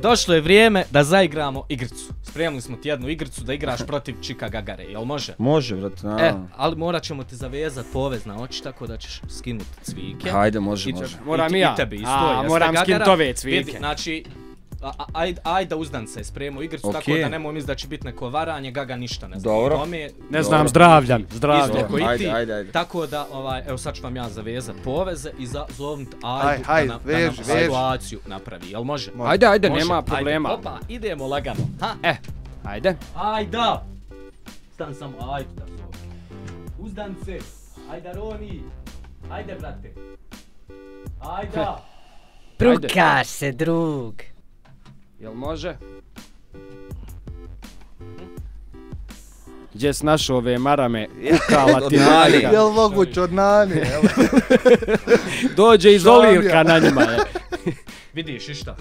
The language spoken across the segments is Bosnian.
Došlo je vrijeme da zaigramo igricu. Spremili smo ti jednu igricu da igraš protiv Čika Gagare, jel može? Može, brate, naravno. Ali morat ćemo ti zavezat povez na oči tako da ćeš skinuti cvike. Hajde, može. Moram i ja. I tebi isto. Moram skinuti ove cvike. Znači, ajde uzdan se, spremimo igricu tako da nemoj misli da će biti neko varanje, Gaga ništa ne znam. Dobro. Ne znam, zdravljan. Isto ko i ti. Ajde. Tako da, evo sad ću vam ja zavezat poveze i zovnut Ajdu da nam situaciju napravi, jel može? Ajde, nema problema. Opa, idemo lagano. Ajde. Ajda! Stan samo, ajde da zove. Uzdan se. Ajde Roni. Ajde brate. Ajda. Prukaš se, drug. Jel može? Gdje si našao ove marame kukala ti majka? Jel moguć od nani? Dođe iz olivka na njima. Vidiš i šta?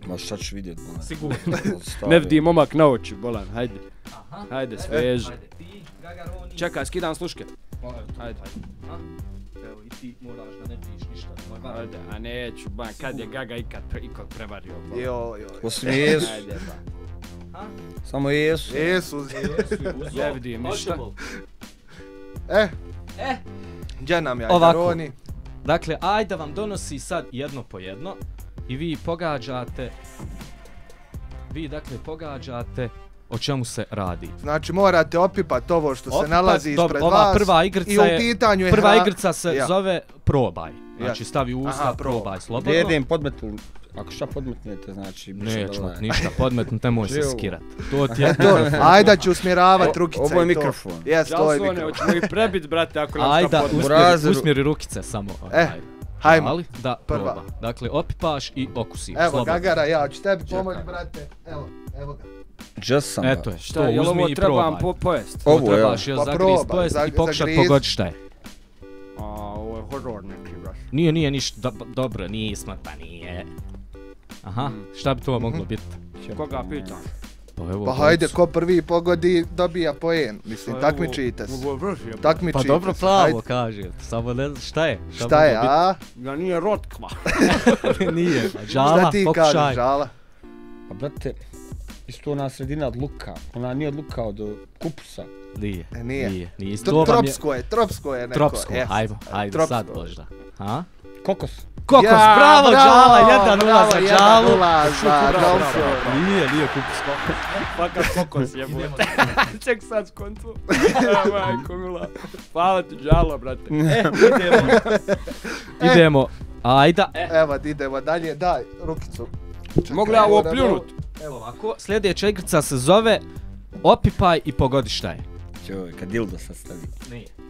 Ma šta ću vidjet, bolan. Sigurno. Ne vidi momak na oči, bolan, hajde. Hajde, sveži. Ajde, ti, Gaga, Roni. Čekaj, skidam sluške. Hajde. Evo i ti moraš da ne piješ ništa. Ajde, a neću, ban, kad je Gaga ikad prevario. Joj. Osim jesu. Ajde, ban. Samo jesu. Jesu. Ne vidim ništa. Gdje nam je Roni? Dakle, Ajda vam donosi sad jedno po jedno i vi pogađate o čemu se radi. Znači morate opipat ovo što se nalazi ispred vas. I u pitanju je prva igrica se zove probaj. Znači stavi u usta, probaj slobodno. Jedem podmetu, ako šta podmetnete, znači... Nećemo ništa podmetnut, nemoj se skirat. To ti je... Ajda će usmjeravat rukice i to. Ovo je mikrofon. Jes, to je mikrofon. Hoćemo ih prebit, brate, ako nam šta podmetnut. Ajda, usmjeri rukice samo. Hajmo. Da proba. Dakle, opipaš i okusi. Evo Gagara, ja ću tebi pomoći, brate. Evo ga. Just sam. Eto je, šta, jel ovo trebam pojest? Ovo trebaš još zagriz pojest i pokušat pogodit šta je. Ovo je horor neki, braš. Nije ništa, dobro, nismo, pa nije. Aha, šta bi to moglo biti? Koga pitaš? Pa hajde, ko prvi pogodi dobija poen. Mislim, takmičite se. Pa dobro pravo kažete, samo ne znam šta je. Šta je, a? Da nije rotkva. Nije, žala, šta ti kažeš, žala? Pa brate, isto ona sredina od luka, ona nije od luka, od kupusa. Nije. Tropsko je neko. Tropsko, ajde sad možda. Kokos. Kokos, bravo Žala, 1-0 za Žalu. Nije kupus. Fakat kokos jebote. Ček sad skoncu. Majko mila. Hvala ti Žalo, brate. Idemo. Ajda. Evo, idemo dalje, daj rukicu. Mogu li ja ovo pljunut? Evo ovako, sljedeća igrica se zove Opipaj i pogodi šta je. Joj, kad dildo sad stavi.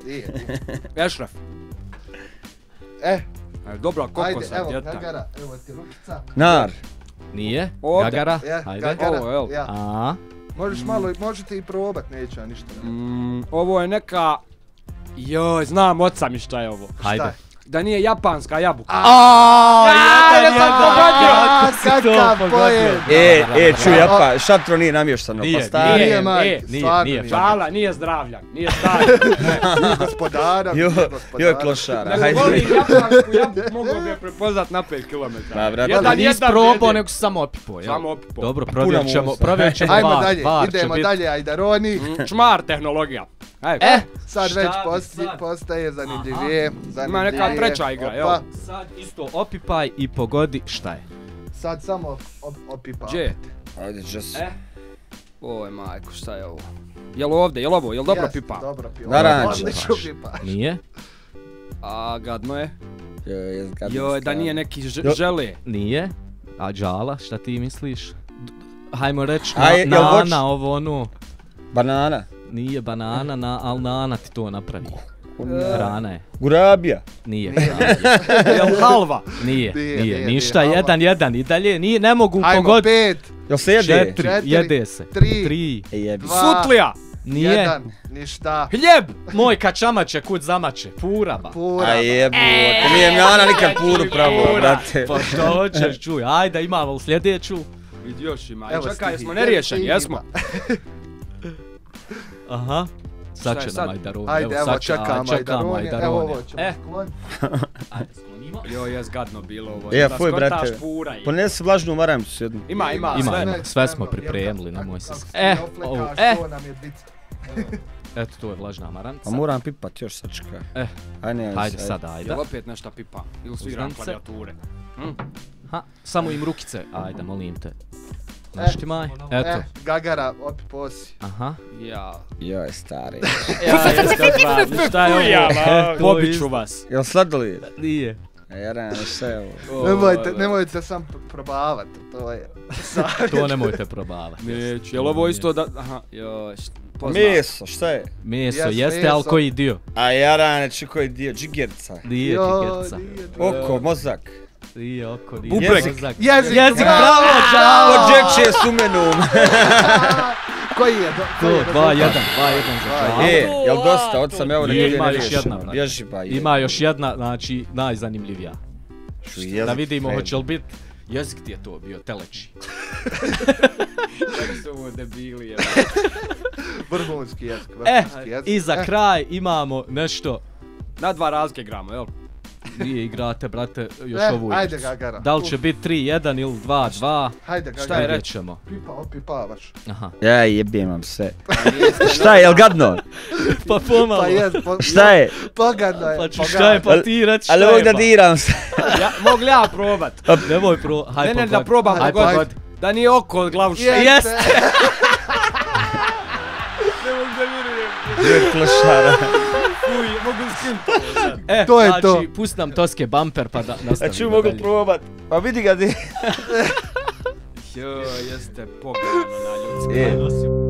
Nije. Ešraf. Dobra kokos, ajde, evo Gagara, evo ti rukica. Nar. Nije. Ovdje. Gagara, ajde. Ovo, jel? Možeš malo, možete i probat, neću ja ništa. Ovo je neka... Joj, znam oca mi šta je ovo. Hajde. Da nije japanska jabuka. Kakav pojem. Čuj, šatro nije namještano, pa stari. Nije. Žala, nije zdravljan, nije stari. Gospodara. Joj, klošara. Nego volim japansku jabuku, mogu bi je prepoznat na 5 km. Da nisi probao, nego si samo opipao. Samo opipao. Dobro, provjerit ćemo Ajmo dalje, idemo dalje, ajde Roni. Čmar tehnologija. Sad već postaje zanimljivije. Ima neka treća igra, evo. Sad isto opipaj i pogodi šta je. Sad samo opipaj. Gdje? Ajde, just. Oj majko, šta je ovo? Jel ovdje, jel ovo, jel dobro pipa? Dobro pipa. Naranč. Nije. A gadno je. Joj, da nije neki žele. Nije. A Žala, šta ti misliš? Hajmo reći na ovo ono. Banana. Nije banana, ali nana ti to napravi. Hrana je. Gurabija. Nije. Jel halva? Nije. Ništa, 1-1 i dalje. Ne mogu pogoditi. Ajmo 5. Jel se jede? 4, jede se. 3. Sutlija. Nije. 1. Ništa. Hljeb. Moj kačamače, kud zamače. Puraba. A jebote, nije Mjana nikad puru pravo, brate. Pa što hoćeš, čuj. Ajde, imamo sljedeću. Vidi još ima. Čekaj, jesmo neriješeni, jesmo? Aha. Sad će nam Ajdaroni. Ajde, evo čekam Ajdaroni. Evo ovo ćemo skloniti. Ajde, sklonimo. Jo, jes gadno bilo ovo. Fuj, brate, ponesi vlažnu maramicu jednu. Ima, sve smo pripremili, nemoj se... Eto, to je vlažna maramca. Pa moram pipat još, sačekaj. Hajde sad, ajde. Jel opet nešto pipam? Ili sviram klavijature? Samo im rukice, ajde, molim te. Naštimaj, eto. Gagara, opi posi. Aha. Joj, stari. Šta je ovo? Pobit ću vas. Jel sladolije? Nije. Jarane, šta je ovo? Nemojte sam probavati, to je... To nemojte probavati. Neću, jel ovo isto da... Aha, joj, Meso, šta je? Meso jeste, ali koji dio? A jarane, koji dio? Džigerca. Nije džigerca. Oko, mozak. Nije oko, nije bubrek. Jezik, bravo, Đavo! Ođekće s umenom. Koji je? To, 2-1 za Đavo. Jel dosta, od sam evo ima još jedna. Bježi ba. Ima još jedna, znači najzanimljivija. Da vidimo hoće li biti. Jezik ti je to bio, teleči. Kako su ovo debili, je. Vrhunski jezik. I za kraj imamo nešto. Na 2 razlike gramo, jel? Nije igrate, brate, još ovu Ajde, igricu. Gagara. Da li će biti 3-1 ili 2-2? Hajde, Gagara. Šta je rećemo? Opipavaš. Aha. Ja jebijem vam sve. Šta je, jel gadno? Pa pomalo. Pa jest, šta je? Pogadno je. Pa ću šta je, pa ti reći šta je. Ali ovog da diram se. Mogu li ja probat? Nemoj probat. Ne, da probam. Da nije oko od glavu šta. Jeste. Ne mogu da vjerujem. Gdje klošara. Uj, mogu skinuti ovo sad. To je to. Znači, pust nam Toske bumper pa da nastavimo. Znači mogu probat. Pa vidi ga di. Joj, jeste pogledano na ljudski.